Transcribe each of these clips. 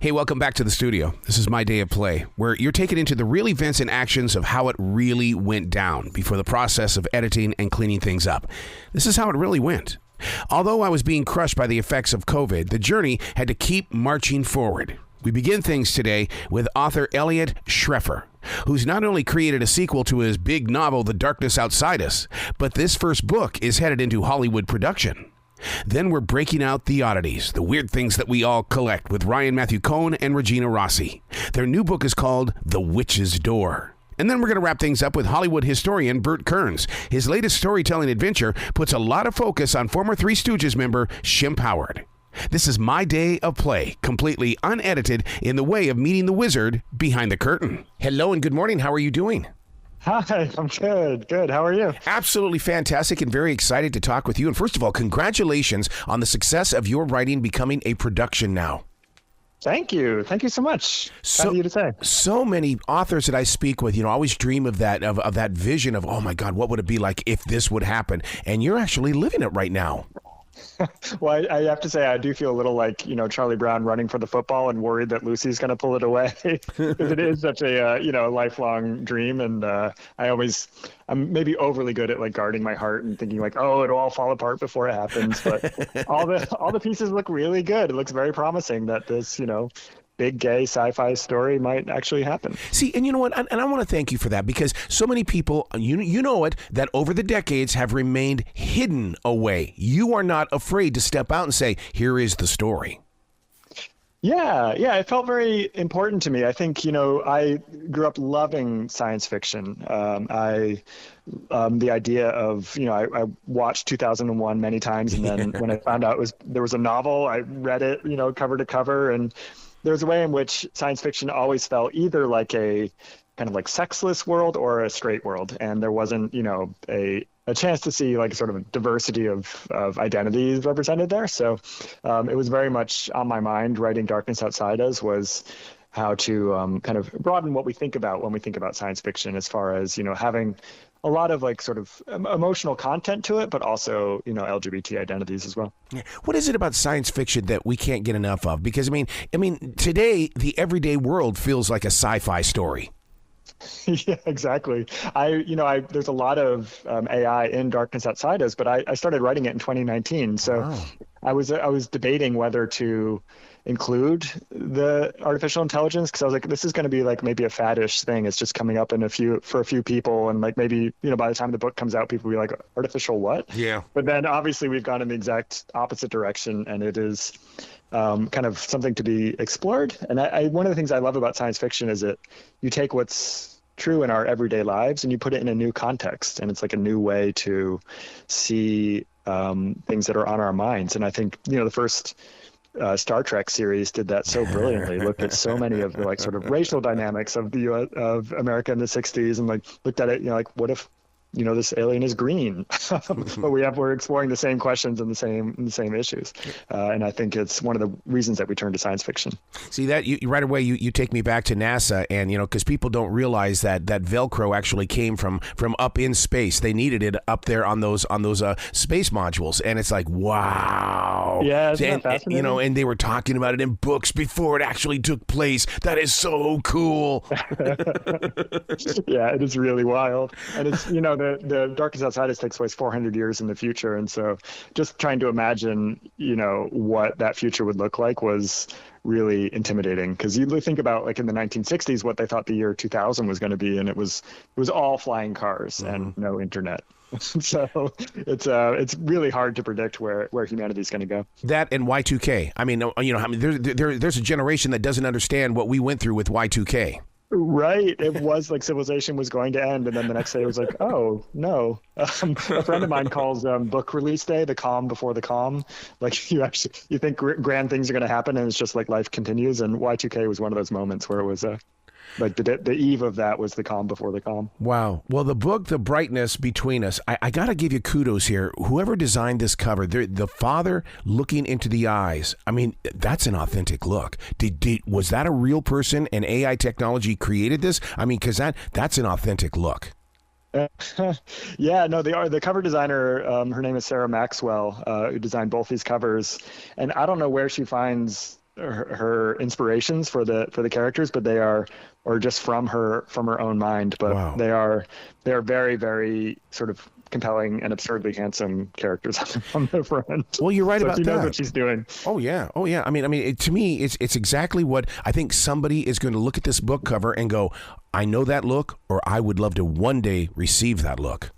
Hey, welcome back to the studio. This is My Day of Play, where you're taken into the real events and actions of how it really went down before the process of editing and cleaning things up. This is how it really went. Although I was being crushed by the effects of COVID, the journey had to keep marching forward. We begin things today with author Eliot Schrefer, who's not only created a sequel to his big novel, The Darkness Outside Us, but this first book is headed into Hollywood production. Then we're breaking out the oddities, the weird things that we all collect, with Ryan Matthew Cohn and Regina Rossi. Their new book is called The Witch's Door. And then we're going to wrap things up with Hollywood historian Burt Kearns. His latest storytelling adventure puts a lot of focus on former Three Stooges member Shemp Howard. This is My Day of Play, completely unedited, in the way of meeting the wizard behind the curtain. Hello and good morning. How are you doing? Hi, I'm good. Good. How are you? Absolutely fantastic and very excited to talk with you. And first of all, congratulations on the success of your writing becoming a production now. Thank you. Thank you so much. How do you to say? So many authors that I speak with, always dream of that vision of, oh my God, what would it be like if this would happen? And you're actually living it right now. Well, I have to say, I do feel a little like, Charlie Brown running for the football and worried that Lucy's going to pull it away, because it is such a, lifelong dream. And I'm maybe overly good at like guarding my heart and thinking like, oh, it'll all fall apart before it happens. But all the pieces look really good. It looks very promising that this, big gay sci-fi story might actually happen. See, and you know what? And I want to thank you for that, because so many people, you know it, that over the decades have remained hidden away. You are not afraid to step out and say, here is the story. Yeah, it felt very important to me. I think, I grew up loving science fiction. The idea of, I watched 2001 many times, and then when I found out there was a novel, I read it, cover to cover, and there's a way in which science fiction always felt either like a kind of like sexless world or a straight world. And there wasn't, a chance to see like sort of a diversity of identities represented there. So it was very much on my mind. Writing Darkness Outside Us was how to kind of broaden what we think about when we think about science fiction, as far as, having a lot of like sort of emotional content to it, but also, LGBT identities as well. What is it about science fiction that we can't get enough of? Because I mean, today the everyday world feels like a sci-fi story. Yeah, exactly. There's a lot of AI in Darkness Outside Us, but I started writing it in 2019. So wow. I was debating whether to include the artificial intelligence, because I was like, this is going to be like maybe a faddish thing. It's just coming up for a few people, and like maybe by the time the book comes out, people will be like, artificial what? Yeah. But then obviously we've gone in the exact opposite direction, and it is kind of something to be explored. And one of the things I love about science fiction is that you take what's true in our everyday lives and you put it in a new context, and it's like a new way to see things that are on our minds. And I think the first Star Trek series did that so brilliantly. Looked at so many of the like sort of racial dynamics of the of America in the 60s, and like looked at it, like what if this alien is green? But we're exploring the same questions and the same issues, and I think it's one of the reasons that we turn to science fiction. See that you right away you take me back to NASA, and because people don't realize that Velcro actually came from up in space. They needed it up there on those space modules, and it's like, wow. Yeah, isn't that fascinating? And they were talking about it in books before it actually took place. That is so cool. Yeah, it is really wild, and it's the Darkest Outside Us takes place 400 years in the future, and so just trying to imagine what that future would look like was really intimidating, because you think about like in the 1960s what they thought the year 2000 was going to be, and it was all flying cars and no internet. So it's really hard to predict where humanity is going to go. That and Y2K. There's a generation that doesn't understand what we went through with Y2K. Right. It was like civilization was going to end, and then the next day it was like, oh no. A friend of mine calls book release day the calm before the calm. Like you think grand things are going to happen, and it's just like life continues. And Y2K was one of those moments where it was like the eve of that was the calm before the calm. Wow. Well, the book, The Brightness Between Us, I got to give you kudos here. Whoever designed this cover, the father looking into the eyes, that's an authentic look. Was that a real person and AI technology created this? Because that's an authentic look. Yeah, no, the cover designer, her name is Sarah Maxwell, who designed both these covers. And I don't know where she finds her inspirations for the characters, but they are or just from her own mind. But Wow. they are very, very sort of compelling and absurdly handsome characters on the front. Well, you're right so about she knows that. what she's doing. Oh yeah. I mean, to me, it's exactly what I think somebody is going to look at this book cover and go, I know that look, or I would love to one day receive that look.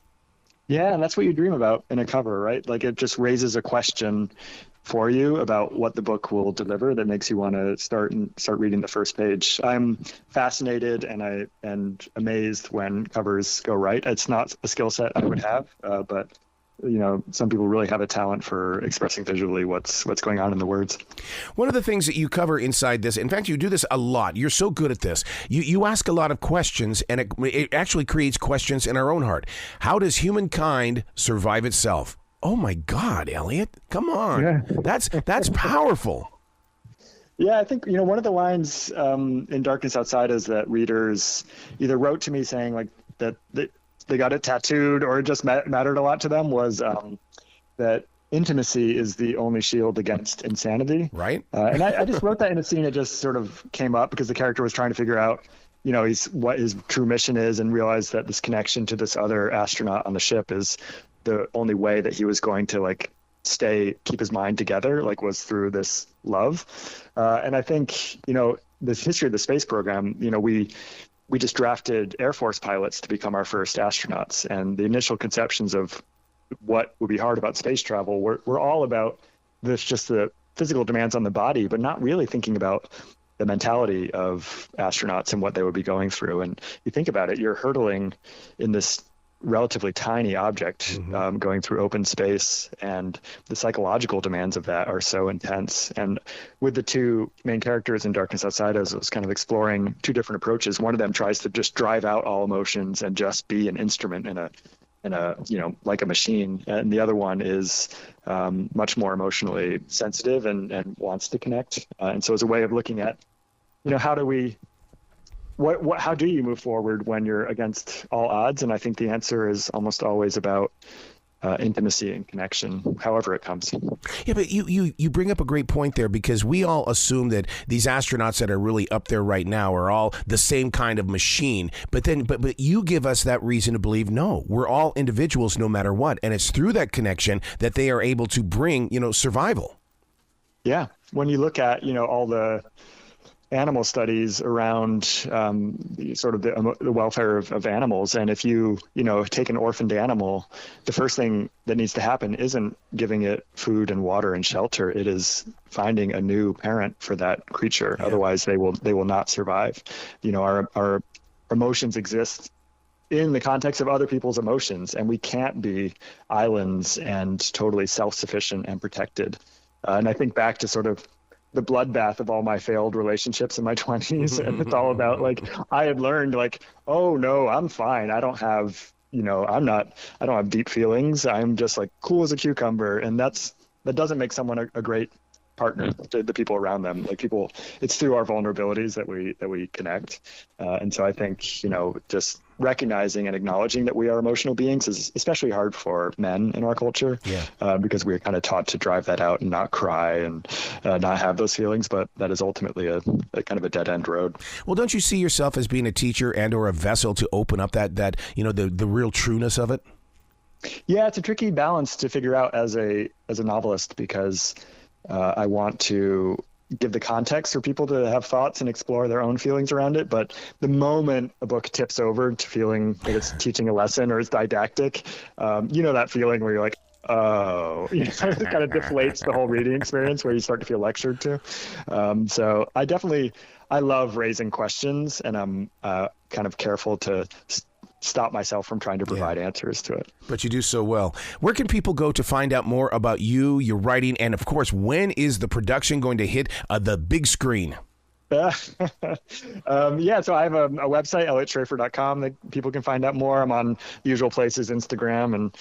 Yeah, and that's what you dream about in a cover, right? Like it just raises a question for you about what the book will deliver that makes you want to start reading the first page. I'm fascinated and amazed when covers go right. It's not a skill set I would have, but some people really have a talent for expressing visually what's going on in the words. One of the things that you cover inside this, in fact, you do this a lot. You're so good at this. You ask a lot of questions, and it actually creates questions in our own heart. How does humankind survive itself? Oh my God, Eliot, come on. Yeah. That's powerful. Yeah, I think, one of the lines in Darkness Outside is that readers either wrote to me saying like that they got it tattooed or it just mattered a lot to them was that intimacy is the only shield against insanity. Right. And I just wrote that in a scene. It just sort of came up because the character was trying to figure out, what his true mission is and realized that this connection to this other astronaut on the ship is the only way that he was going to keep his mind together, was through this love. And I think, this history of the space program, we just drafted Air Force pilots to become our first astronauts. And the initial conceptions of what would be hard about space travel were all about just the physical demands on the body, but not really thinking about the mentality of astronauts and what they would be going through. And you think about it, you're hurtling in this relatively tiny object going through open space, and the psychological demands of that are so intense. And with the two main characters in Darkness Outside, as I was kind of exploring two different approaches. One of them tries to just drive out all emotions and just be an instrument in a like a machine, and the other one is much more emotionally sensitive and wants to connect. And so, as a way of looking at, how do we how do you move forward when you're against all odds? And I think the answer is almost always about intimacy and connection, however it comes. Yeah, but you bring up a great point there, because we all assume that these astronauts that are really up there right now are all the same kind of machine. But you give us that reason to believe, no, we're all individuals no matter what. And it's through that connection that they are able to bring, survival. Yeah. When you look at, all the animal studies around sort of the welfare of animals. And if you take an orphaned animal, the first thing that needs to happen isn't giving it food and water and shelter. It is finding a new parent for that creature. Yeah. Otherwise they will not survive. Our emotions exist in the context of other people's emotions, and we can't be islands and totally self-sufficient and protected. And I think back to sort of the bloodbath of all my failed relationships in my 20s. And it's all about I had learned oh no, I'm fine. I don't have, I don't have deep feelings. I'm just cool as a cucumber. And that doesn't make someone a great partner to the people around them. It's through our vulnerabilities that we connect. And so I think, just recognizing and acknowledging that we are emotional beings is especially hard for men in our culture. Yeah. Because we're kind of taught to drive that out and not cry and not have those feelings, but that is ultimately a kind of a dead end road. Well, don't you see yourself as being a teacher and or a vessel to open up that the real trueness of it? Yeah, it's a tricky balance to figure out as a novelist, because I want to give the context for people to have thoughts and explore their own feelings around it. But the moment a book tips over to feeling that it's teaching a lesson or it's didactic, that feeling where you're oh, it kind of deflates the whole reading experience, where you start to feel lectured to. So I love raising questions, and I'm kind of careful to stop myself from trying to provide answers to it. But you do so well. Where can people go to find out more about you, your writing, and of course, when is the production going to hit the big screen? So I have a website, eliotschrefer.com, that people can find out more. I'm on the usual places, Instagram and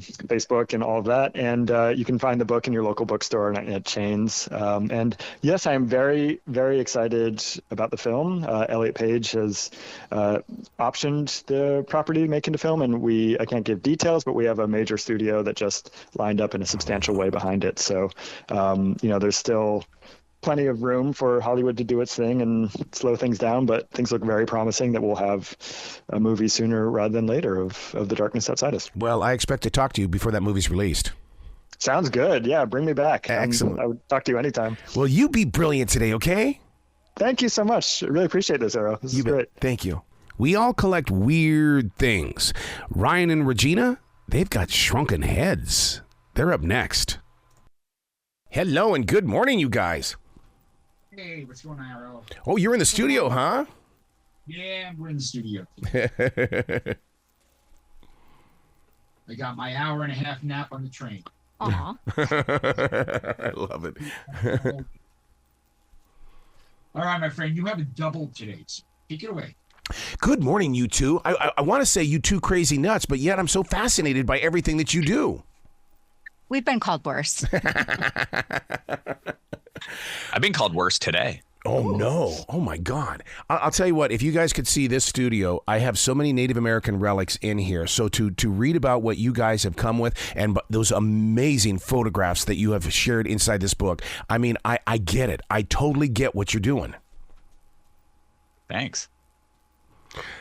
Facebook and all of that. And you can find the book in your local bookstore and at chains. And yes, I am very, very excited about the film. Elliot Page has optioned the property to make into film, and I can't give details, but we have a major studio that just lined up in a substantial way behind it. So, there's still plenty of room for Hollywood to do its thing and slow things down, but things look very promising that we'll have a movie sooner rather than later of The Darkness Outside Us. Well, I expect to talk to you before that movie's released. Sounds good. Yeah, bring me back. Excellent. I would talk to you anytime. Well, you be brilliant today, okay? Thank you so much. I really appreciate this, Arrow. This is great. Thank you. We all collect weird things. Ryan and Regina, they've got shrunken heads. They're up next. Hello and good morning, you guys. Hey, what's going on, Arrow? Oh, you're in the studio, huh? Yeah, we're in the studio. I got my hour and a half nap on the train. Aw. I love it. All right, my friend, you have a double today. So take it away. Good morning, you two. I want to say you two crazy nuts, but yet I'm so fascinated by everything that you do. We've been called worse. I've been called worse today. Oh, no. Oh, my God. I'll tell you what, if you guys could see this studio, I have so many Native American relics in here. So to read about what you guys have come with and those amazing photographs that you have shared inside this book, I mean, I get it. I totally get what you're doing. Thanks.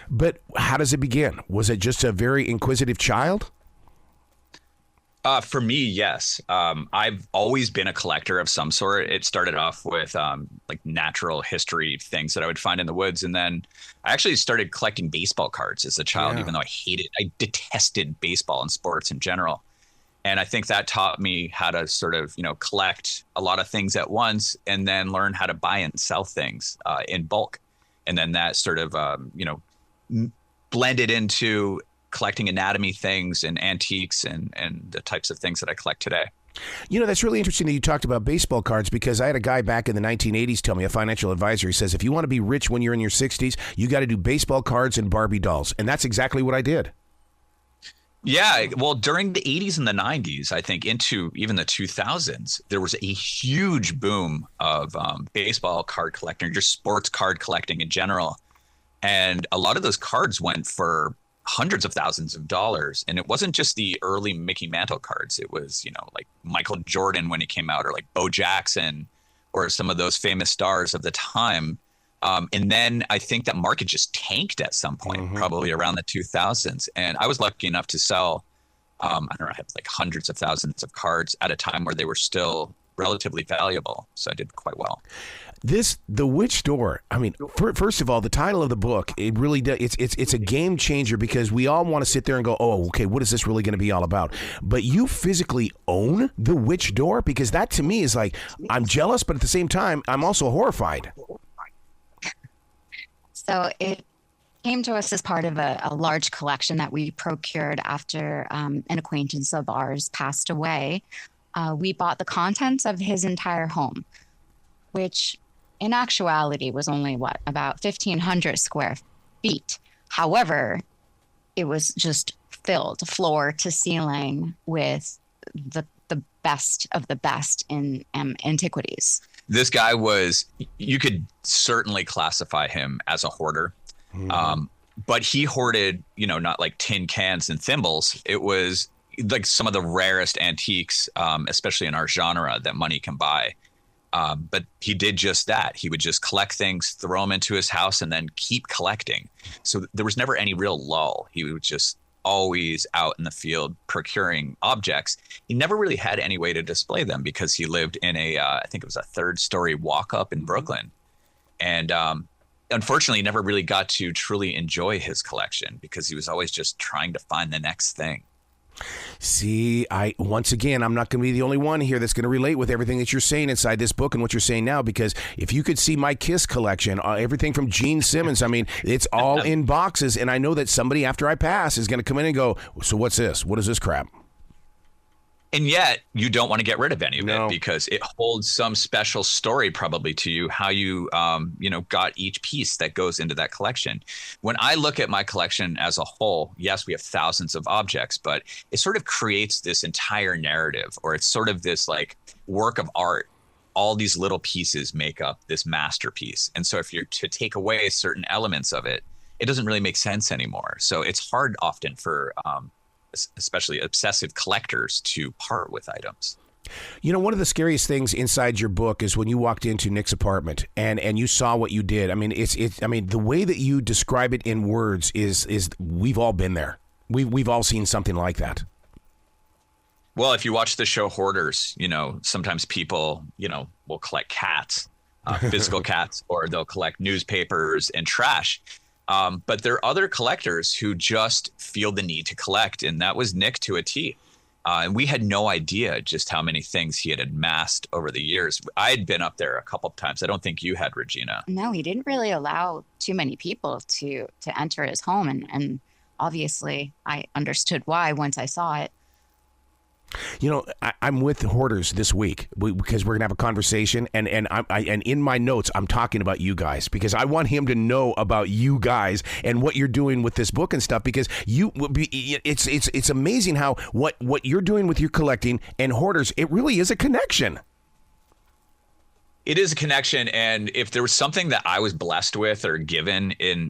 But how does it begin? Was it just a very inquisitive child? For me, yes. I've always been a collector of some sort. It started off with like natural history things that I would find in the woods. And then I actually started collecting baseball cards as a child, even though I detested baseball and sports in general. And I think that taught me how to sort of, collect a lot of things at once and then learn how to buy and sell things in bulk. And then that sort of, blended into collecting anatomy things and antiques and the types of things that I collect today. That's really interesting that you talked about baseball cards, because I had a guy back in the 1980s tell me, a financial advisor, he says, if you want to be rich when you're in your 60s, you got to do baseball cards and Barbie dolls. And that's exactly what I did. Yeah, well, during the 80s and the 90s, I think into even the 2000s, there was a huge boom of baseball card collecting, just sports card collecting in general. And a lot of those cards went for hundreds of thousands of dollars. And it wasn't just the early Mickey Mantle cards. It was, like Michael Jordan when he came out, or like Bo Jackson, or some of those famous stars of the time. And then I think that market just tanked at some point, probably around the 2000s. And I was lucky enough to sell, I had like hundreds of thousands of cards at a time where they were still relatively valuable. So I did quite well. The Witch Door. I mean, first of all, the title of the book, it really does. It's a game changer, because we all want to sit there and go, oh, okay, what is this really going to be all about? But you physically own the Witch Door, because that to me is like, I'm jealous, but at the same time, I'm also horrified. So it came to us as part of a large collection that we procured after an acquaintance of ours passed away. We bought the contents of his entire home, which in actuality was only about 1,500 square feet. However, it was just filled floor to ceiling with the best of the best in antiquities. This guy you could certainly classify him as a hoarder. But he hoarded, not like tin cans and thimbles. It was like some of the rarest antiques, especially in our genre, that money can buy. But he did just that. He would just collect things, throw them into his house, and then keep collecting. So there was never any real lull. He was just always out in the field procuring objects. He never really had any way to display them, because he lived in I think it was a 3rd-story walk-up in Brooklyn. And unfortunately, he never really got to truly enjoy his collection, because he was always just trying to find the next thing. See, once again, I'm not going to be the only one here that's going to relate with everything that you're saying inside this book and what you're saying now, because if you could see my Kiss collection, everything from Gene Simmons, I mean, it's all in boxes, and I know that somebody after I pass is going to come in and go, so what's this? What is this crap? And yet you don't want to get rid of any of it, because it holds some special story probably to you, how you, got each piece that goes into that collection. When I look at my collection as a whole, yes, we have thousands of objects, but it sort of creates this entire narrative, or it's sort of this like work of art. All these little pieces make up this masterpiece. And so if you're to take away certain elements of it, it doesn't really make sense anymore. So it's hard often for, especially obsessive collectors, to part with items. You know, one of the scariest things inside your book is when you walked into Nick's apartment and you saw what you did. I mean, I mean, the way that you describe it in words is we've all been there. We've all seen something like that. Well, if you watch the show Hoarders, you know, sometimes people, you know, will collect cats, physical cats, or they'll collect newspapers and trash. But there are other collectors who just feel the need to collect. And that was Nick to a T. And we had no idea just how many things he had amassed over the years. I had been up there a couple of times. I don't think you had, Regina. No, he didn't really allow too many people to enter his home. And obviously, I understood why once I saw it. You know, I'm with Hoarders this week because we're gonna have a conversation, and in my notes I'm talking about you guys because I want him to know about you guys and what you're doing with this book and stuff, because it's amazing how what you're doing with your collecting and Hoarders, it really is a connection. It is a connection, and if there was something that I was blessed with or given in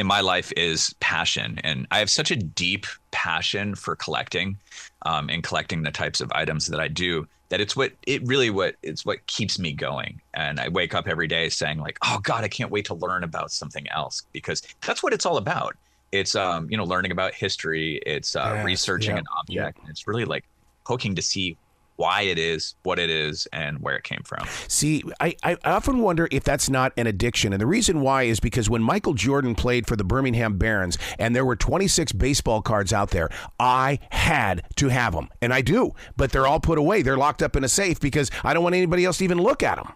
my life is passion. And I have such a deep passion for collecting and collecting the types of items that I do, that it's what keeps me going. And I wake up every day saying like, oh God, I can't wait to learn about something else, because that's what it's all about. It's, learning about history. It's researching an object. And it's really like poking to see why it is, what it is, and where it came from. See, I often wonder if that's not an addiction. And the reason why is because when Michael Jordan played for the Birmingham Barons and there were 26 baseball cards out there, I had to have them. And I do. But they're all put away. They're locked up in a safe because I don't want anybody else to even look at them.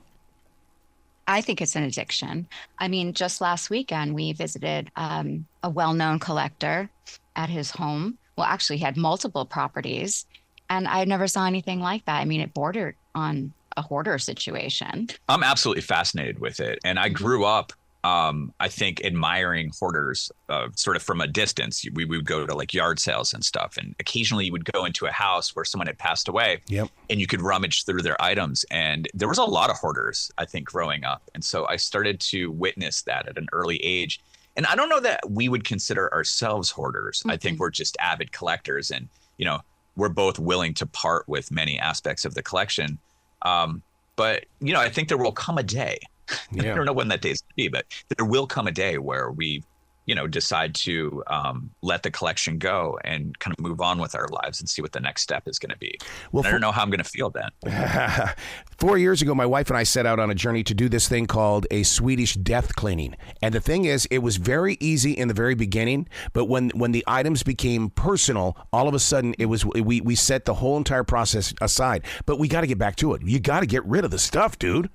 I think it's an addiction. I mean, just last weekend, we visited a well-known collector at his home. Well, actually, he had multiple properties. And I never saw anything like that. I mean, it bordered on a hoarder situation. I'm absolutely fascinated with it. And I grew up, I think, admiring hoarders sort of from a distance. We would go to like yard sales and stuff. And occasionally you would go into a house where someone had passed away. Yep. And you could rummage through their items. And there was a lot of hoarders, I think, growing up. And so I started to witness that at an early age. And I don't know that we would consider ourselves hoarders. Mm-hmm. I think we're just avid collectors. And, you know, we're both willing to part with many aspects of the collection. But, you know, I think there will come a day. Yeah. I don't know when that day is going to be, but there will come a day where we, you know, decide to let the collection go and kind of move on with our lives and see what the next step is going to be. Well, I don't know how I'm going to feel then. 4 years ago, my wife and I set out on a journey to do this thing called a Swedish death cleaning. And the thing is, it was very easy in the very beginning, but when the items became personal, all of a sudden it was we set the whole entire process aside. But we got to get back to it. You got to get rid of the stuff, dude.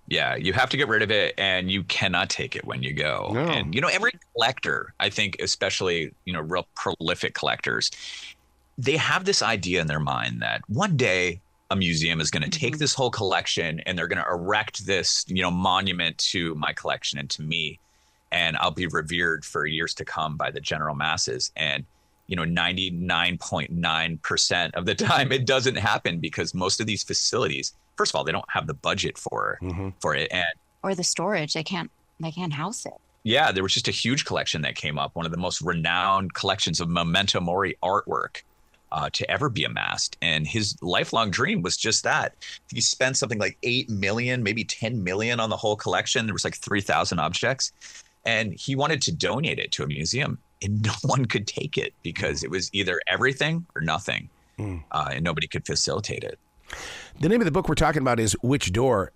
Yeah, you have to get rid of it, and you cannot take it when you go. No. And, you know, every collector, I think, especially, you know, real prolific collectors, they have this idea in their mind that one day a museum is going to take this whole collection and they're going to erect this, you know, monument to my collection and to me, and I'll be revered for years to come by the general masses. And, you know, 99.9% of the time it doesn't happen, because most of these facilities, first of all, they don't have the budget for it, and or the storage. They can't house it. Yeah, there was just a huge collection that came up, one of the most renowned collections of memento mori artwork to ever be amassed. And his lifelong dream was just that. He spent something like 8 million, maybe 10 million on the whole collection. There was like 3,000 objects, and he wanted to donate it to a museum, and no one could take it because it was either everything or nothing, and nobody could facilitate it. The name of the book we're talking about is Which Door?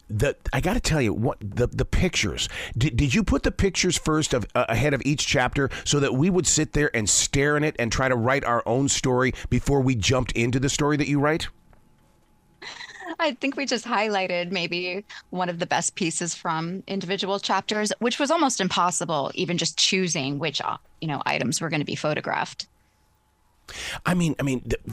I got to tell you, what the pictures. Did you put the pictures first ahead of each chapter so that we would sit there and stare in it and try to write our own story before we jumped into the story that you write? I think we just highlighted maybe one of the best pieces from individual chapters, which was almost impossible, even just choosing which items were going to be photographed. I mean,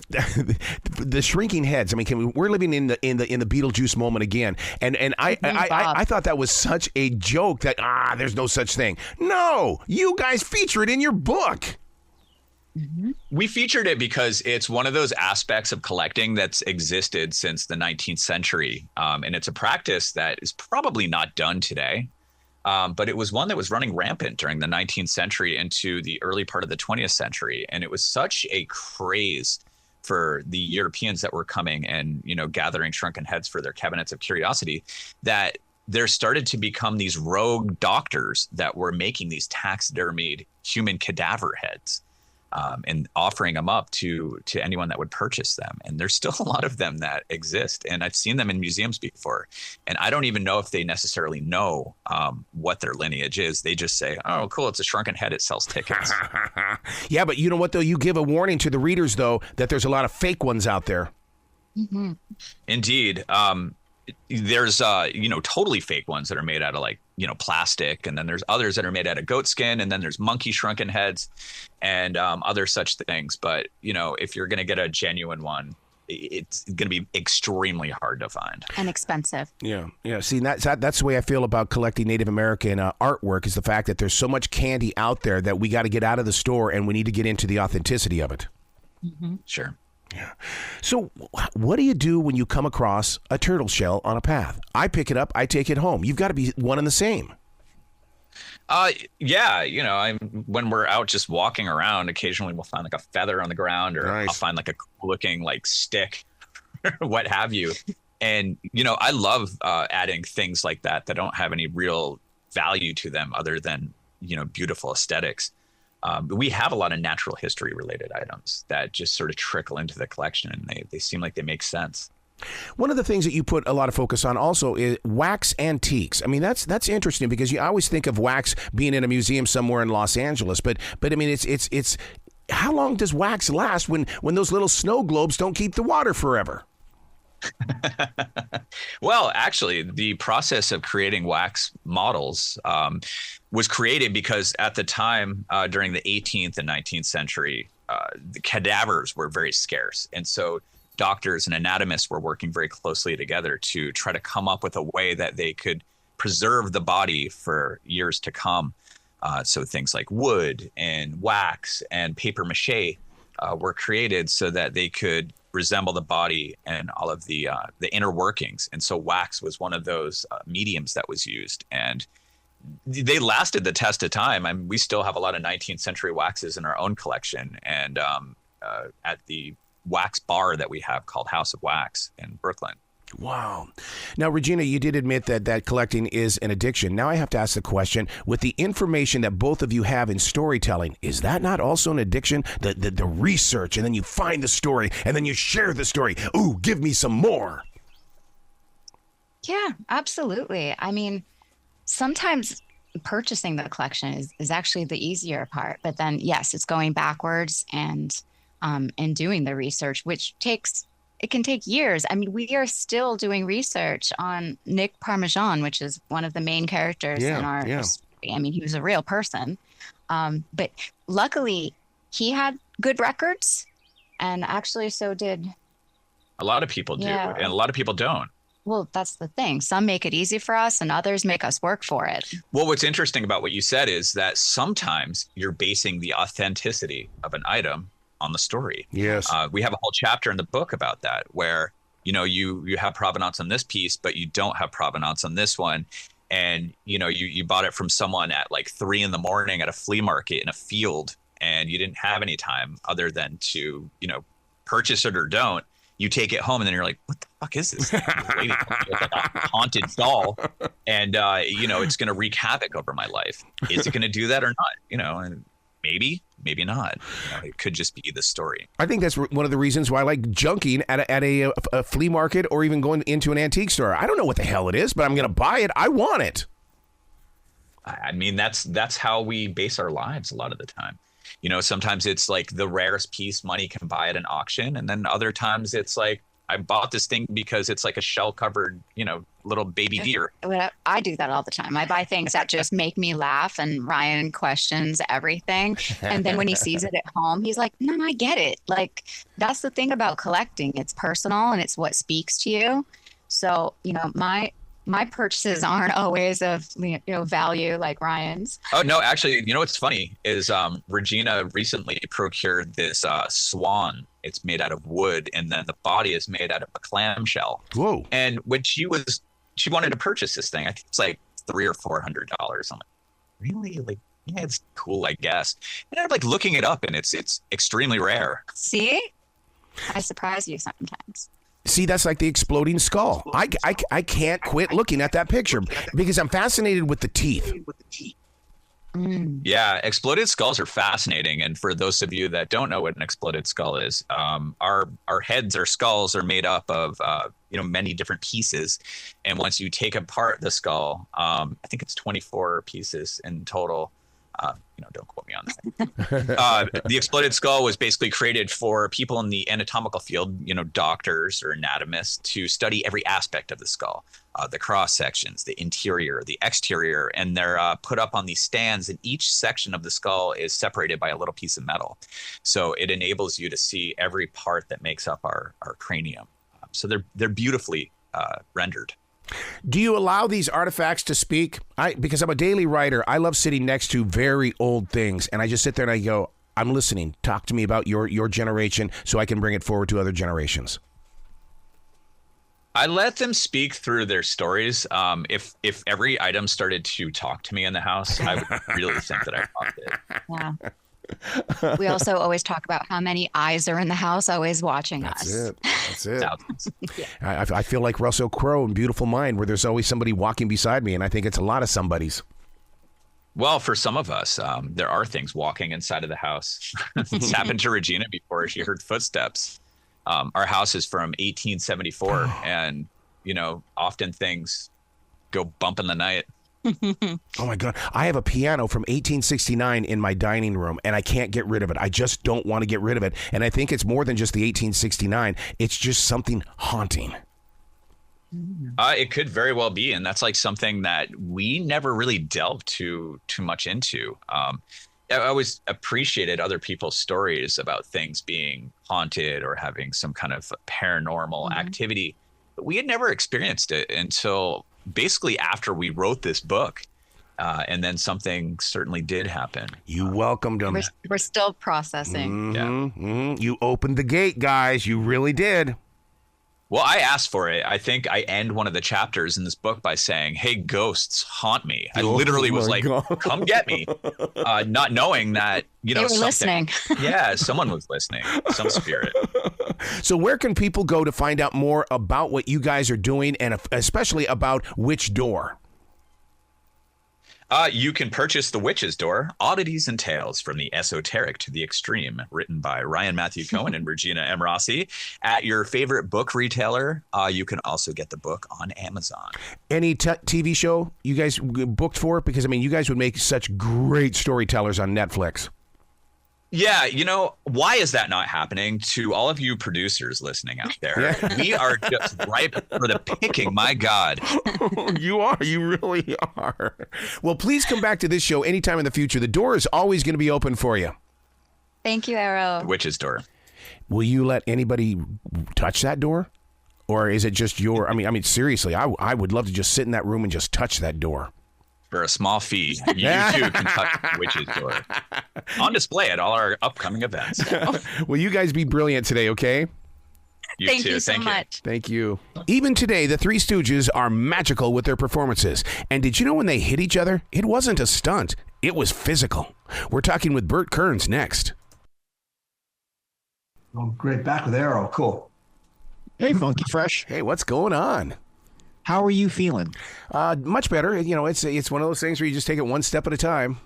the shrinking heads. I mean, we're living in the Beetlejuice moment again, and I thought that was such a joke that there's no such thing. No, you guys feature it in your book. Mm-hmm. We featured it because it's one of those aspects of collecting that's existed since the 19th century, and it's a practice that is probably not done today. But it was one that was running rampant during the 19th century into the early part of the 20th century. And it was such a craze for the Europeans that were coming and, gathering shrunken heads for their cabinets of curiosity, that there started to become these rogue doctors that were making these taxidermied human cadaver heads, and offering them up to anyone that would purchase them. And there's still a lot of them that exist. And I've seen them in museums before. And I don't even know if they necessarily know what their lineage is. They just say, oh, cool, it's a shrunken head. It sells tickets. Yeah, but you know what, though? You give a warning to the readers, though, that there's a lot of fake ones out there. Mm-hmm. Indeed. There's totally fake ones that are made out of plastic, and then there's others that are made out of goat skin, and then there's monkey shrunken heads and other such things. But if you're going to get a genuine one, it's going to be extremely hard to find and expensive. Yeah. See, that's the way I feel about collecting Native American artwork, is the fact that there's so much candy out there that we got to get out of the store, and we need to get into the authenticity of it. Mm-hmm. Sure. Yeah. So what do you do when you come across a turtle shell on a path? I pick it up, I take it home. You've got to be one and the same. When we're out just walking around, occasionally we'll find a feather on the ground, or Nice. I'll find a cool looking stick, what have you. And, I love adding things like that don't have any real value to them other than, beautiful aesthetics. But we have a lot of natural history related items that just sort of trickle into the collection, and they seem like they make sense. One of the things that you put a lot of focus on also is wax antiques. I mean, that's interesting, because you always think of wax being in a museum somewhere in Los Angeles, but I mean, it's how long does wax last when those little snow globes don't keep the water forever? Well, actually, the process of creating wax models was created because at the time, during the 18th and 19th century, the cadavers were very scarce. And so doctors and anatomists were working very closely together to try to come up with a way that they could preserve the body for years to come. So things like wood and wax and paper mache were created so that they could resemble the body and all of the inner workings. And so wax was one of those mediums that was used, and they lasted the test of time. I mean, we still have a lot of 19th century waxes in our own collection, and at the wax bar that we have called House of Wax in Brooklyn. Wow. Now, Regina, you did admit that collecting is an addiction. Now I have to ask the question, with the information that both of you have in storytelling, is that not also an addiction? The research, and then you find the story, and then you share the story. Ooh, give me some more. Yeah, absolutely. I mean, sometimes purchasing the collection is actually the easier part, but then yes, it's going backwards and doing the research, which can take years. I mean, we are still doing research on Nick Parmesan, which is one of the main characters in our story. I mean, he was a real person. But luckily, he had good records, and actually so did... A lot of people do, and a lot of people don't. Well, that's the thing. Some make it easy for us, and others make us work for it. Well, what's interesting about what you said is that sometimes you're basing the authenticity of an item on the story. Yes. We have a whole chapter in the book about that, where you have provenance on this piece, but you don't have provenance on this one, and you bought it from someone at 3 a.m. at a flea market in a field, and you didn't have any time other than to purchase it or don't. You take it home, and then you're like, what the fuck is this? Lady, it's like a haunted doll, and it's going to wreak havoc over my life. Is it going to do that or not? And maybe not. It could just be the story. I think that's one of the reasons why I like junking at a flea market, or even going into an antique store. I don't know what the hell it is, but I'm going to buy it. I want it. I mean, that's how we base our lives a lot of the time. Sometimes it's like the rarest piece money can buy at an auction. And then other times it's like, I bought this thing because it's like a shell covered, little baby deer. I do that all the time. I buy things that just make me laugh, and Ryan questions everything. And then when he sees it at home, he's like, no, I get it. Like, that's the thing about collecting. It's personal, and it's what speaks to you. So, my purchases aren't always of value like Ryan's. Oh no, actually, what's funny is Regina recently procured this swan. It's made out of wood, and then the body is made out of a clamshell. Whoa! And when she wanted to purchase this thing, I think it's like $300 or $400. I'm like, really? Like, yeah, it's cool, I guess. And I'm like looking it up, and it's extremely rare. See? I surprise you sometimes. See, that's like the exploding skull. I can't quit looking at that picture because I'm fascinated with the teeth. Yeah, exploded skulls are fascinating. And for those of you that don't know what an exploded skull is, our heads or skulls are made up of many different pieces. And once you take apart the skull, I think it's 24 pieces in total. Don't quote me on that. The exploded skull was basically created for people in the anatomical field, doctors or anatomists, to study every aspect of the skull, the cross sections, the interior, the exterior, and they're put up on these stands, and each section of the skull is separated by a little piece of metal. So it enables you to see every part that makes up our cranium. So they're beautifully rendered. Do you allow these artifacts to speak? Because I'm a daily writer, I love sitting next to very old things, and I just sit there and I go, I'm listening. Talk to me about your generation so I can bring it forward to other generations. I let them speak through their stories. If every item started to talk to me in the house, I would really think that I talked it. Yeah. We also always talk about how many eyes are in the house always watching us. That's it. Yeah. I feel like Russell Crowe in Beautiful Mind, where there's always somebody walking beside me, and I think it's a lot of somebody's. Well, for some of us, there are things walking inside of the house. It's happened to Regina before. She heard footsteps. Our house is from 1874, and often things go bump in the night. Oh my God. I have a piano from 1869 in my dining room, and I can't get rid of it. I just don't want to get rid of it. And I think it's more than just the 1869. It's just something haunting. It could very well be. And that's like something that we never really delved too much into. I always appreciated other people's stories about things being haunted or having some kind of paranormal activity. But we had never experienced it until basically after we wrote this book, and then something certainly did happen. You welcomed them. We're still processing. You opened the gate, guys. You really did. Well, I asked for it. I think I end one of the chapters in this book by saying, "Hey, ghosts, haunt me." I literally was like, God. "Come get me," not knowing that they were listening. Yeah, someone was listening. Some spirit. So where can people go to find out more about what you guys are doing, and especially about Witch Door? You can purchase The Witch's Door, Oddities and Tales from the Esoteric to the Extreme, written by Ryan Matthew Cohn and Regina M. Rossi, at your favorite book retailer. You can also get the book on Amazon. Any TV show you guys booked for? Because, you guys would make such great storytellers on Netflix. Yeah, why is that not happening? To all of you producers listening out there, we are just ripe for the picking, my God. You are. You really are. Well, please come back to this show anytime in the future. The door is always going to be open for you. Thank you, Arrow. Witch's Door. Will you let anybody touch that door? Or is it just your... seriously, I would love to just sit in that room and just touch that door. For a small fee, you too can touch Witch's Door. On display at all our upcoming events. Will you guys be brilliant today, okay? Thank you so much. Thank you. Even today, the Three Stooges are magical with their performances. And did you know when they hit each other, it wasn't a stunt. It was physical. We're talking with Burt Kearns next. Oh, great. Back with Arrow. Cool. Hey, Funky Fresh. Hey, what's going on? How are you feeling? Much better. It's one of those things where you just take it one step at a time.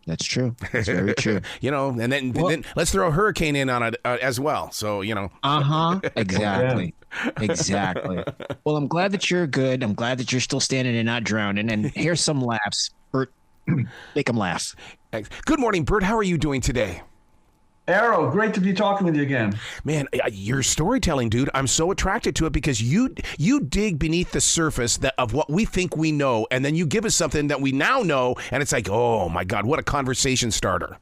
That's true. That's very true. And then let's throw a hurricane in on it as well. So, Exactly. Exactly. Well, I'm glad that you're good. I'm glad that you're still standing and not drowning. And here's some laughs. Burt, make them laugh. Good morning, Burt. How are you doing today? Arrow, great to be talking with you again. Man, your storytelling, dude, I'm so attracted to it because you dig beneath the surface of what we think we know, and then you give us something that we now know, and it's like, oh my God, what a conversation starter.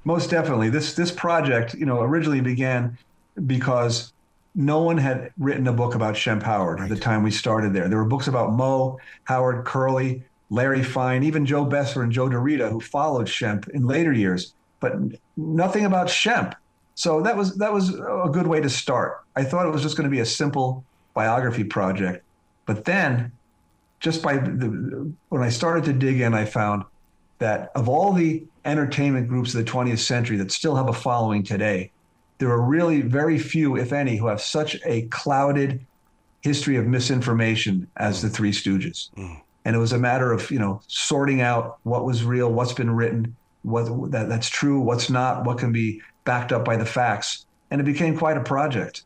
Most definitely. This project, originally began because no one had written a book about Shemp Howard at the time we started there. There were books about Moe, Howard, Curly, Larry Fine, even Joe Besser and Joe DeRita, who followed Shemp in later years, but nothing about Shemp. So that was a good way to start. I thought it was just going to be a simple biography project. But then just when I started to dig in, I found that of all the entertainment groups of the 20th century that still have a following today, there are really very few, if any, who have such a clouded history of misinformation as the Three Stooges. And it was a matter of, sorting out what was real, what's been written, that's true, what's not, what can be backed up by the facts. And it became quite a project.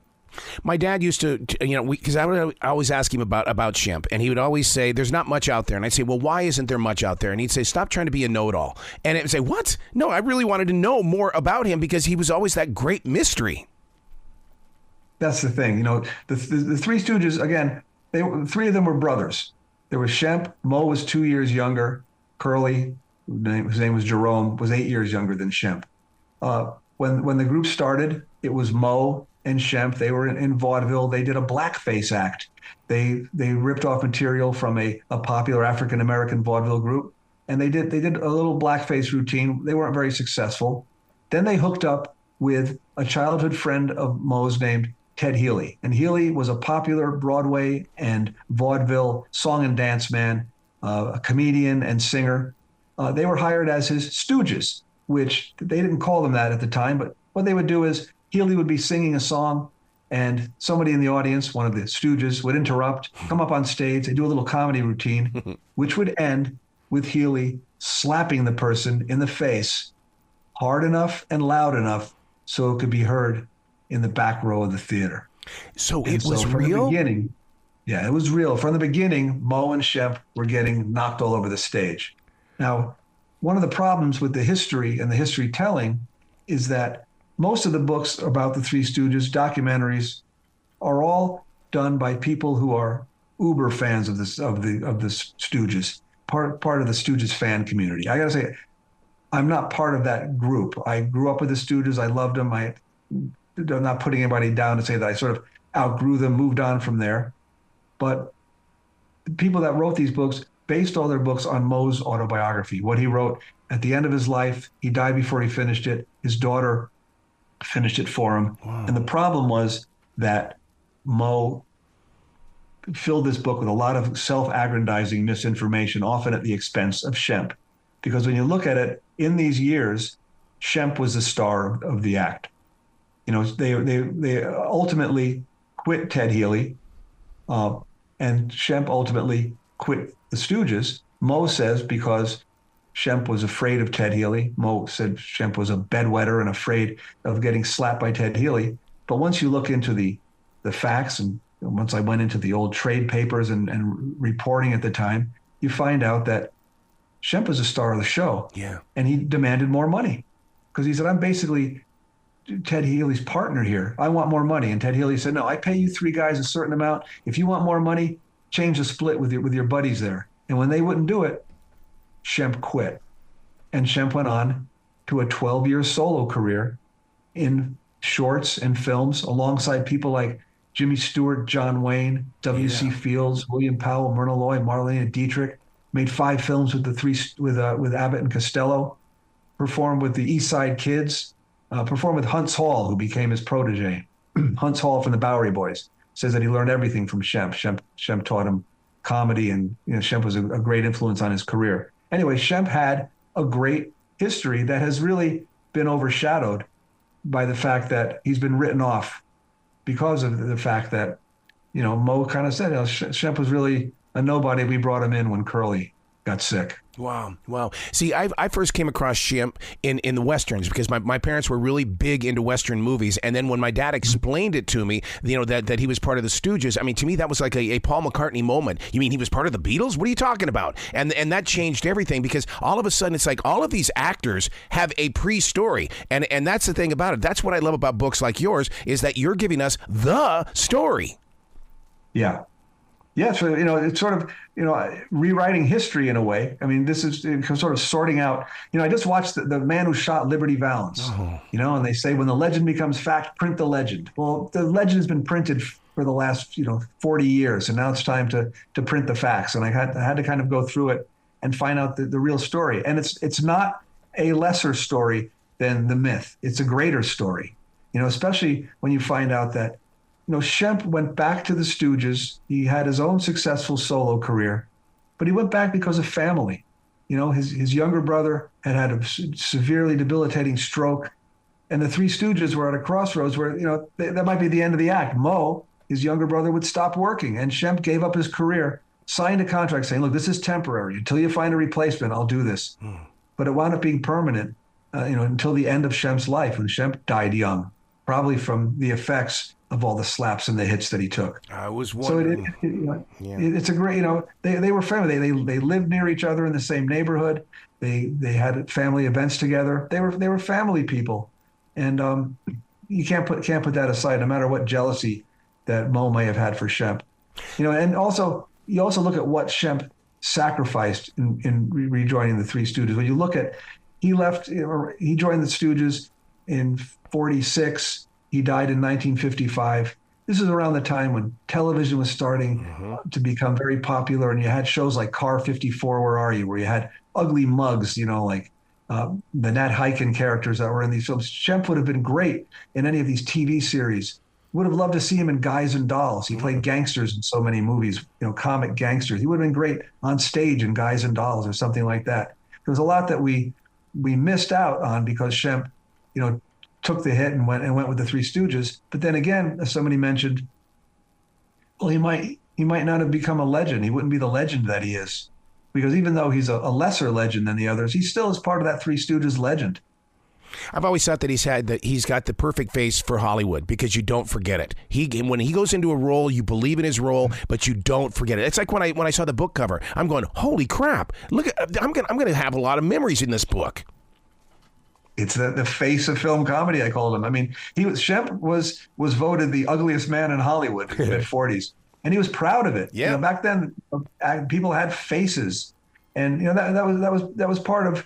My dad used to, because I would always ask him about Shemp, and he would always say, there's not much out there. And I'd say, well, why isn't there much out there? And he'd say, stop trying to be a know-it-all. And it would say, what? No, I really wanted to know more about him because he was always that great mystery. That's the thing. The Three Stooges, again, three of them were brothers. There was Shemp. Mo was 2 years younger. Curly, whose name was Jerome, was 8 years younger than Shemp. When the group started, it was Mo and Shemp. They were in vaudeville. They did a blackface act. They ripped off material from a popular African-American vaudeville group, and they did a little blackface routine. They weren't very successful. Then they hooked up with a childhood friend of Mo's named Ted Healy. And Healy was a popular Broadway and vaudeville song and dance man, a comedian and singer. They were hired as his Stooges, which they didn't call them that at the time, but what they would do is Healy would be singing a song and somebody in the audience, one of the Stooges, would interrupt, come up on stage, they do a little comedy routine, which would end with Healy slapping the person in the face hard enough and loud enough so it could be heard in the back row of the theater. So it was from real? The beginning, yeah, it was real. From the beginning, Mo and Shemp were getting knocked all over the stage. Now, one of the problems with the history and the history telling is that most of the books about the Three Stooges, documentaries, are all done by people who are uber fans of the Stooges, part of the Stooges fan community. I gotta say, I'm not part of that group. I grew up with the Stooges. I loved them. I'm not putting anybody down to say that I sort of outgrew them, moved on from there. But the people that wrote these books based all their books on Mo's autobiography, what he wrote at the end of his life. He died before he finished it. His daughter finished it for him. Wow. And the problem was that Mo filled this book with a lot of self-aggrandizing misinformation, often at the expense of Shemp. Because when you look at it, in these years, Shemp was the star of the act. They ultimately quit Ted Healy, and Shemp ultimately quit the Stooges. Mo says because Shemp was afraid of Ted Healy. Mo said Shemp was a bedwetter and afraid of getting slapped by Ted Healy. But once you look into the facts, and once I went into the old trade papers and reporting at the time, you find out that Shemp was a star of the show. Yeah. And he demanded more money because he said, I'm basically Ted Healy's partner here. I want more money. And Ted Healy said, no, I pay you three guys a certain amount. If you want more money, change the split with your buddies there. And when they wouldn't do it, Shemp quit. And Shemp went on to a 12-year solo career in shorts and films alongside people like Jimmy Stewart, John Wayne, W.C. Fields, William Powell, Myrna Loy, Marlene Dietrich. Made 5 films with Abbott and Costello. Performed with the East Side Kids. Performed with Huntz Hall, who became his protege. Huntz Hall from the Bowery Boys says that he learned everything from Shemp. Shemp taught him comedy, and Shemp was a great influence on his career. Anyway, Shemp had a great history that has really been overshadowed by the fact that he's been written off because of the fact that, Mo kind of said, Shemp was really a nobody. We brought him in when Curly got sick. Wow. See, I first came across Shemp in the Westerns because my parents were really big into Western movies. And then when my dad explained it to me, that he was part of the Stooges, I mean, to me, that was like a Paul McCartney moment. You mean he was part of the Beatles? What are you talking about? And that changed everything because all of a sudden it's like all of these actors have a pre-story. And that's the thing about it. That's what I love about books like yours is that you're giving us the story. Yeah. Yeah, so, it's sort of, rewriting history in a way. I mean, this is sort of sorting out, I just watched the Man Who Shot Liberty Valance, and they say when the legend becomes fact, print the legend. Well, the legend has been printed for the last, 40 years, and now it's time to print the facts. And I had to kind of go through it and find out the real story. And it's not a lesser story than the myth. It's a greater story, especially when you find out that Shemp went back to the Stooges. He had his own successful solo career, but he went back because of family. His younger brother had a severely debilitating stroke. And the Three Stooges were at a crossroads where, that might be the end of the act. Moe, his younger brother, would stop working, and Shemp gave up his career, signed a contract saying, look, this is temporary. Until you find a replacement, I'll do this. But it wound up being permanent, until the end of Shemp's life, when Shemp died young, probably from the effects of all the slaps and the hits that he took. I was wondering. So it's a great, they were family. They lived near each other in the same neighborhood. They had family events together. They were family people. And you can't put that aside, no matter what jealousy that Moe may have had for Shemp. And also you also look at what Shemp sacrificed in rejoining the Three Stooges. When you look at, he joined the Stooges in 46. He died in 1955. This is around the time when television was starting to become very popular, and you had shows like Car 54, Where Are You?, where you had ugly mugs, like the Nat Hiken characters that were in these films. Shemp would have been great in any of these TV series. Would have loved to see him in Guys and Dolls. He played gangsters in so many movies, comic gangsters. He would have been great on stage in Guys and Dolls or something like that. There was a lot that we missed out on because Shemp, took the hit and went with the Three Stooges. But then again, as somebody mentioned, well, he might not have become a legend. He wouldn't be the legend that he is, because even though he's a lesser legend than the others, he still is part of that Three Stooges legend. I've always thought that he's got the perfect face for Hollywood, because you don't forget it. When he goes into a role, you believe in his role, but you don't forget it. It's like when I saw the book cover, I'm going, holy crap! Look, I'm gonna have a lot of memories in this book. It's the face of film comedy, I called him. I mean, Shemp was voted the ugliest man in Hollywood in the mid-40s, and he was proud of it. Yeah. Back then, people had faces, and that was part of,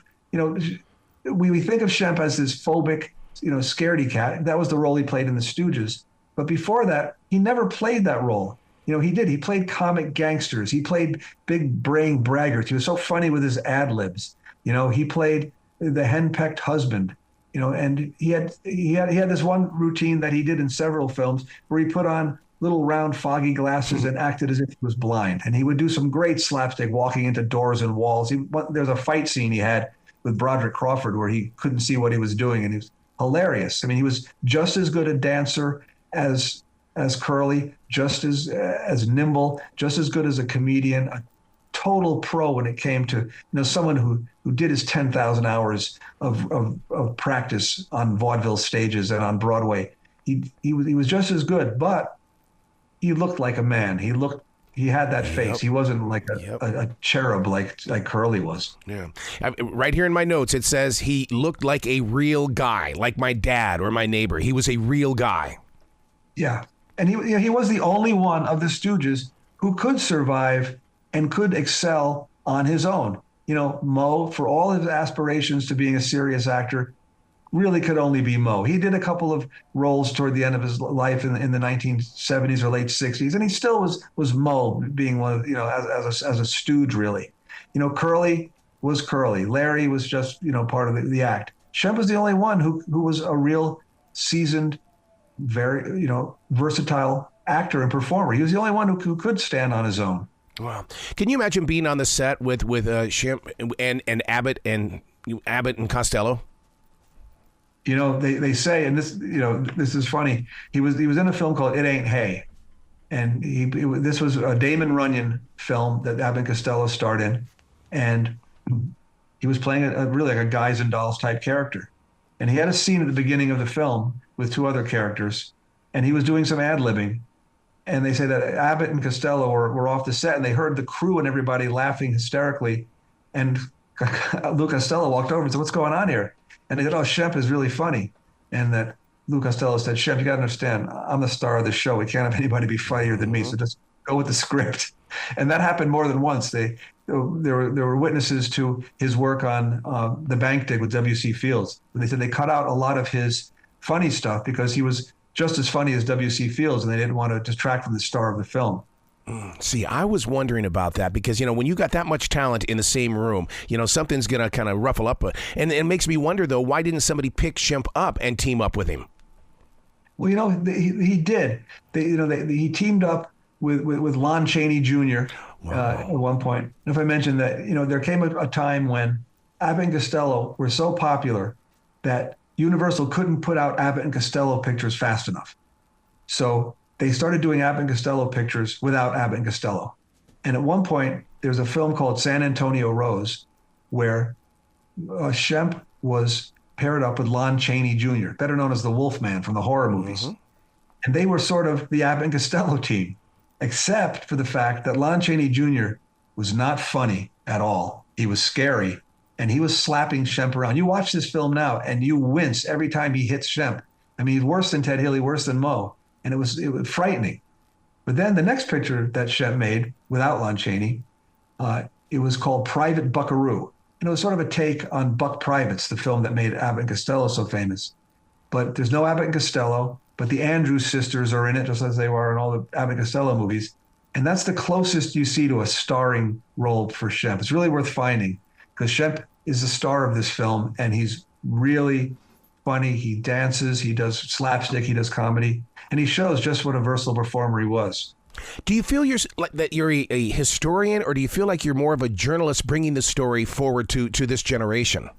we think of Shemp as this phobic, scaredy cat. That was the role he played in the Stooges. But before that, he never played that role. He played comic gangsters. He played big brain braggarts. He was so funny with his ad libs. He played the henpecked husband, and he had this one routine that he did in several films where he put on little round foggy glasses and acted as if he was blind. And he would do some great slapstick walking into doors and walls. There's a fight scene he had with Broderick Crawford where he couldn't see what he was doing, and he was hilarious. I mean, he was just as good a dancer as Curly, just as nimble, just as good as a comedian, a total pro when it came to someone who did his 10,000 hours of practice on vaudeville stages and on Broadway. He was just as good, but he looked like a man. He had that face. He wasn't like a cherub like Curly was. Yeah. Right here in my notes, it says he looked like a real guy, like my dad or my neighbor. He was a real guy. Yeah. And he was the only one of the Stooges who could survive and could excel on his own. Moe, for all his aspirations to being a serious actor, really could only be Moe. He did a couple of roles toward the end of his life in the 1970s or late 60s, and he still was Moe, being one of, as a stooge, really. Curly was Curly. Larry was just, part of the act. Shemp was the only one who was a real seasoned, very, versatile actor and performer. He was the only one who could stand on his own. Wow. Can you imagine being on the set with Shemp and Abbott and Costello? They say, and this is funny. He was in a film called It Ain't Hay, and this was a Damon Runyon film that Abbott and Costello starred in, and he was playing really like a Guys and Dolls type character, and he had a scene at the beginning of the film with two other characters, and he was doing some ad-libbing. And they say that Abbott and Costello were off the set, and they heard the crew and everybody laughing hysterically. And Lou Costello walked over and said, "What's going on here?" And they said, "Oh, Shemp is really funny." And that Lou Costello said, "Shemp, you got to understand, I'm the star of the show. We can't have anybody be funnier than me. So just go with the script." And that happened more than once. There were witnesses to his work on The Bank Dig with W.C. Fields. And they said they cut out a lot of his funny stuff because he was just as funny as W.C. Fields, and they didn't want to distract from the star of the film. See, I was wondering about that because, when you got that much talent in the same room, something's going to kind of ruffle up. And it makes me wonder, though, why didn't somebody pick Shemp up and team up with him? Well, he did. He teamed up with Lon Chaney Jr. At one point. If I mentioned that, there came a time when Abbott and Costello were so popular that Universal couldn't put out Abbott and Costello pictures fast enough. So they started doing Abbott and Costello pictures without Abbott and Costello. And at one point, there's a film called San Antonio Rose, where Shemp was paired up with Lon Chaney Jr., better known as the Wolfman from the horror movies. Mm-hmm. And they were sort of the Abbott and Costello team, except for the fact that Lon Chaney Jr. was not funny at all. He was scary, and he was slapping Shemp around. You watch this film now, and you wince every time he hits Shemp. I mean, he's worse than Ted Healy, worse than Moe, and it was frightening. But then the next picture that Shemp made without Lon Chaney, it was called Private Buckaroo. And it was sort of a take on Buck Privates, the film that made Abbott and Costello so famous. But there's no Abbott and Costello, but the Andrews sisters are in it, just as they were in all the Abbott and Costello movies. And that's the closest you see to a starring role for Shemp. It's really worth finding, because Shemp is the star of this film, and he's really funny. He dances, he does slapstick, he does comedy, and he shows just what a versatile performer he was. Do you feel that you're a historian, or do you feel like you're more of a journalist bringing the story forward to this generation?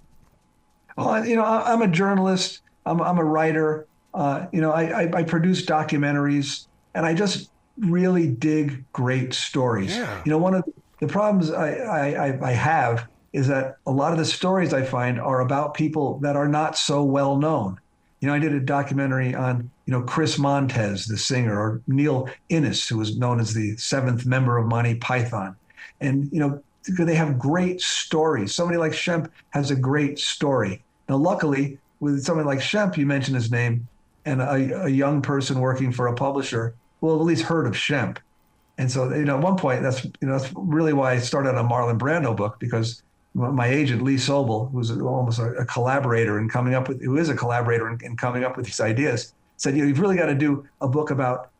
Well, I'm a journalist. I'm a writer. I produce documentaries, and I just really dig great stories. Yeah. One of the problems I have is that a lot of the stories I find are about people that are not so well known. I did a documentary on, Chris Montez, the singer, or Neil Innes, who was known as the seventh member of Monty Python. And, they have great stories. Somebody like Shemp has a great story. Now, luckily, with somebody like Shemp, you mentioned his name, and a young person working for a publisher will have at least heard of Shemp. And so, at one point, that's really why I started a Marlon Brando book, because my agent, Lee Sobel, who's almost a collaborator in coming up with, in coming up with these ideas, said, you've really got to do a book about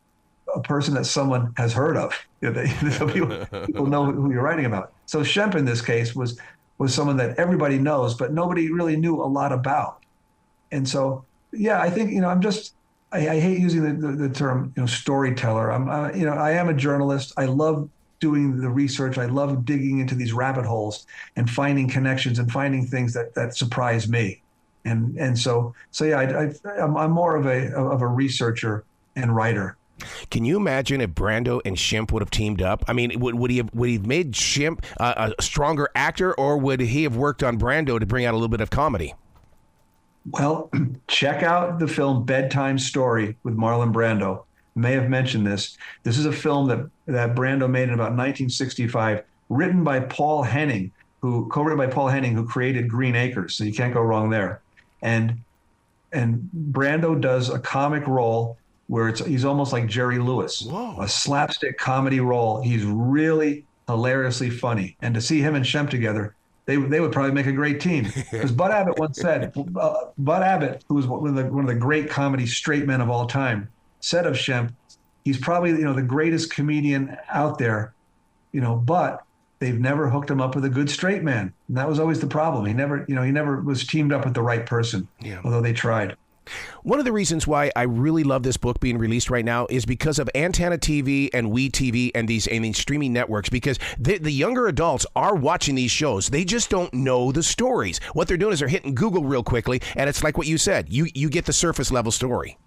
a person that someone has heard of. So people know who you're writing about. So Shemp, in this case, was someone that everybody knows, but nobody really knew a lot about. And so, yeah, I think, I hate using the term, storyteller. I am a journalist. I love doing the research. I love digging into these rabbit holes and finding connections and finding things that surprise me. And so yeah, I'm more of a researcher and writer. Can you imagine if Brando and Shemp would have teamed up? I mean, would he have made Shemp a stronger actor, or would he have worked on Brando to bring out a little bit of comedy? Well, check out the film Bedtime Story with Marlon Brando. May have mentioned this. This is a film that Brando made in about 1965, written by Paul Henning, co-written by Paul Henning, who created Green Acres. So you can't go wrong there. And Brando does a comic role where he's almost like Jerry Lewis. Whoa. A slapstick comedy role. He's really hilariously funny. And to see him and Shemp together, they would probably make a great team. Because Bud Abbott once said, Bud Abbott, who was one of the great comedy straight men of all time, said of Shemp, he's probably the greatest comedian out there, but they've never hooked him up with a good straight man, and that was always the problem. He never was teamed up with the right person, although they tried. One of the reasons why I really love this book being released right now is because of Antenna TV and WeTV and these streaming networks, because the younger adults are watching these shows. They just don't know the stories. What they're doing is they're hitting Google real quickly, and it's like what you said. You get the surface level story.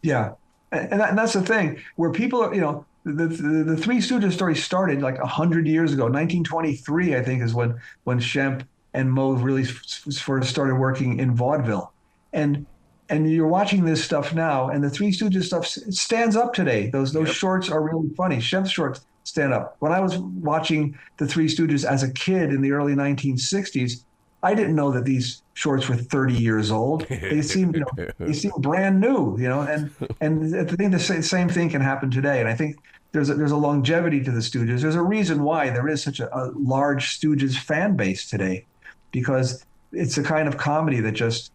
Yeah. And that's the thing, where people are, the Three Stooges story started like 100 years ago. 1923, I think, is when Shemp and Moe really first started working in vaudeville. And you're watching this stuff now, and the Three Stooges stuff stands up today. Those shorts are really funny. Shemp's shorts stand up. When I was watching the Three Stooges as a kid in the early 1960s, I didn't know that these shorts were 30 years old. They seemed brand new, and I think the same thing can happen today. And I think there's a longevity to the Stooges. There's a reason why there is such a large Stooges fan base today, because it's a kind of comedy that just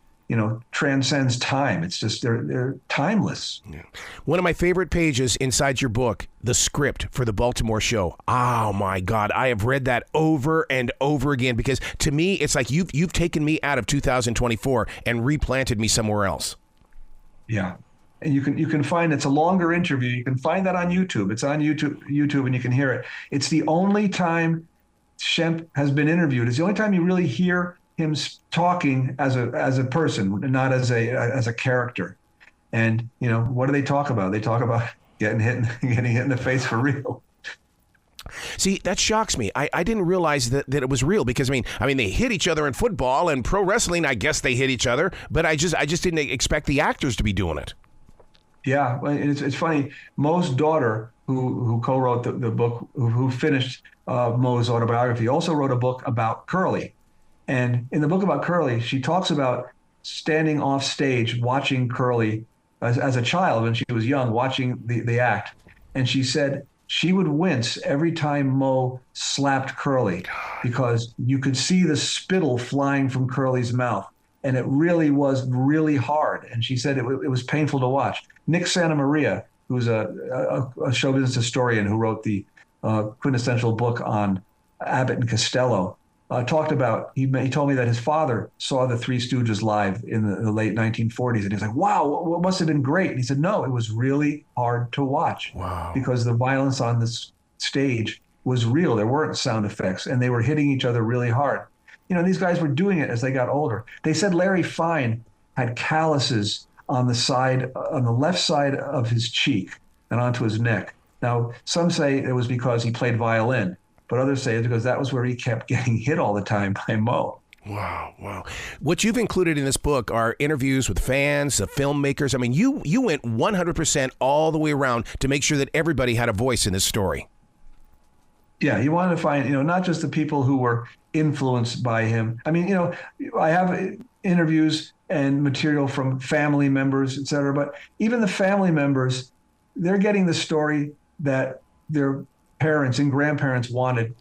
transcends time. It's just they're timeless. Yeah. One of my favorite pages inside your book, the script for the Baltimore show. Oh my God, I have read that over and over again, because to me it's like you've taken me out of 2024 and replanted me somewhere else. Yeah. And you can find, it's a longer interview. You can find that on YouTube. It's on YouTube and you can hear it. It's the only time Shemp has been interviewed. It's the only time you really hear him talking as a person, not as a character. And what do they talk about? They talk about getting hit in the face for real. See, that shocks me. I didn't realize that it was real because I mean they hit each other in football and pro wrestling. I guess they hit each other, but I just didn't expect the actors to be doing it. Yeah, it's funny. Moe's daughter, who co-wrote the book, who finished Moe's autobiography, also wrote a book about Curly. And in the book about Curly, she talks about standing off stage watching Curly as a child when she was young, watching the act. And she said she would wince every time Moe slapped Curly because you could see the spittle flying from Curly's mouth. And it really was really hard. And she said it was painful to watch. Nick Santamaria, who's a show business historian who wrote the quintessential book on Abbott and Costello, talked about, he told me that his father saw the Three Stooges live in the late 1940s. And he was like, wow, what must have been great? And he said, no, it was really hard to watch. Wow. Because the violence on this stage was real. There weren't sound effects, and they were hitting each other really hard. These guys were doing it as they got older. They said Larry Fine had calluses on the left side of his cheek and onto his neck. Now, some say it was because he played violin, but others say it's because that was where he kept getting hit all the time by Moe. Wow. What you've included in this book are interviews with fans, the filmmakers. I mean, you went 100% all the way around to make sure that everybody had a voice in this story. Yeah, you wanted to find, not just the people who were influenced by him. I mean, I have interviews and material from family members, et cetera, but even the family members, they're getting the story that their parents and grandparents wanted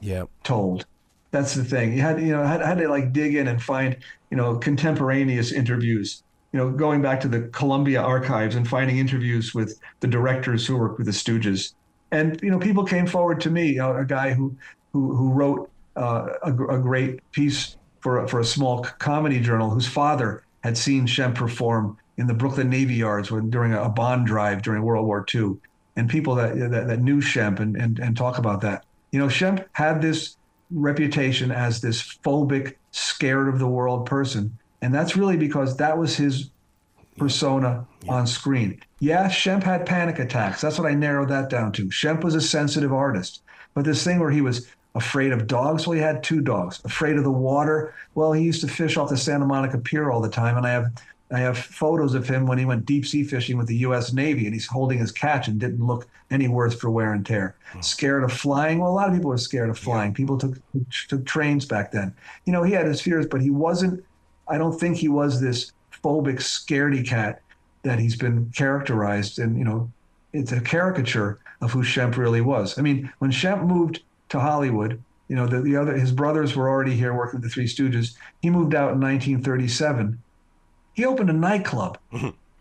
told. That's the thing. You had to like dig in and find, contemporaneous interviews, going back to the Columbia archives and finding interviews with the directors who worked with the Stooges. And, people came forward to me, a guy who wrote a great piece for a small comedy journal whose father had seen Shemp perform in the Brooklyn Navy Yards during a bond drive during World War II. And people that knew Shemp and talk about that. Shemp had this reputation as this phobic, scared of the world person. And that's really because that was his persona on screen. Yeah, Shemp had panic attacks. That's what I narrowed that down to. Shemp was a sensitive artist. But this thing where he was afraid of dogs, well, he had 2 dogs. Afraid of the water, well, he used to fish off the Santa Monica Pier all the time. And I have photos of him when he went deep sea fishing with the U.S. Navy, and he's holding his catch and didn't look any worse for wear and tear. Scared of flying? Well, a lot of people were scared of flying. People took trains back then. He had his fears, but he wasn't, I don't think he was this phobic scaredy cat that he's been characterized. And, it's a caricature of who Shemp really was. I mean, when Shemp moved to Hollywood, his brothers were already here working with the Three Stooges. He moved out in 1937. He opened a nightclub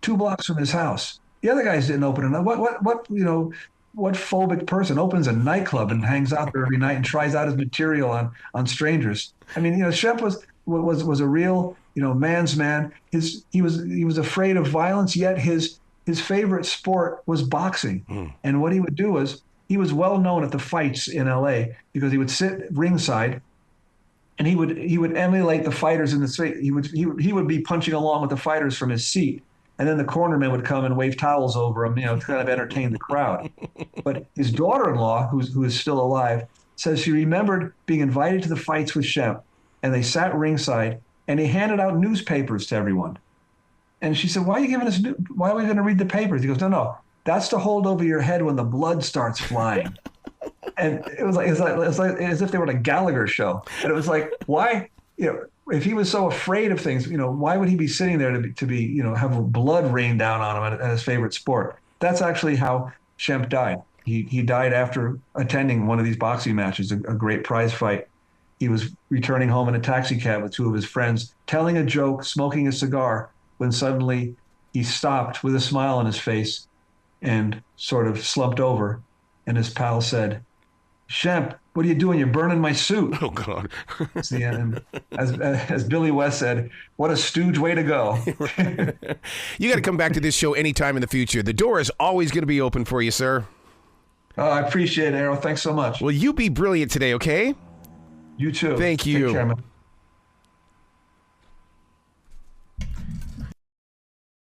2 blocks from his house. The other guys didn't open a what phobic person opens a nightclub and hangs out there every night and tries out his material on strangers? I mean, Shemp was a real, man's man. He was afraid of violence, yet his favorite sport was boxing. And what he would do was, he was well known at the fights in LA because he would sit ringside and he would emulate the fighters in the street. He would be punching along with the fighters from his seat. And then the cornermen would come and wave towels over him, to kind of entertain the crowd. But his daughter-in-law, who is still alive, says she remembered being invited to the fights with Shemp, and they sat ringside, and he handed out newspapers to everyone. And she said, why are we going to read the papers? He goes, no, that's to hold over your head when the blood starts flying. And it was like as if they were at a Gallagher show. And it was like, why, if he was so afraid of things, why would he be sitting there to be have blood rain down on him at his favorite sport? That's actually how Shemp died. He died after attending one of these boxing matches, a great prize fight. He was returning home in a taxi cab with 2 of his friends, telling a joke, smoking a cigar, when suddenly he stopped with a smile on his face and sort of slumped over. And his pal said, Shemp, what are you doing? You're burning my suit. Oh, God. And as Billy West said, what a stooge way to go. You got to come back to this show anytime in the future. The door is always going to be open for you, sir. Oh, I appreciate it, Errol. Thanks so much. Well, you be brilliant today, okay? You too. Thank you. Take care, man.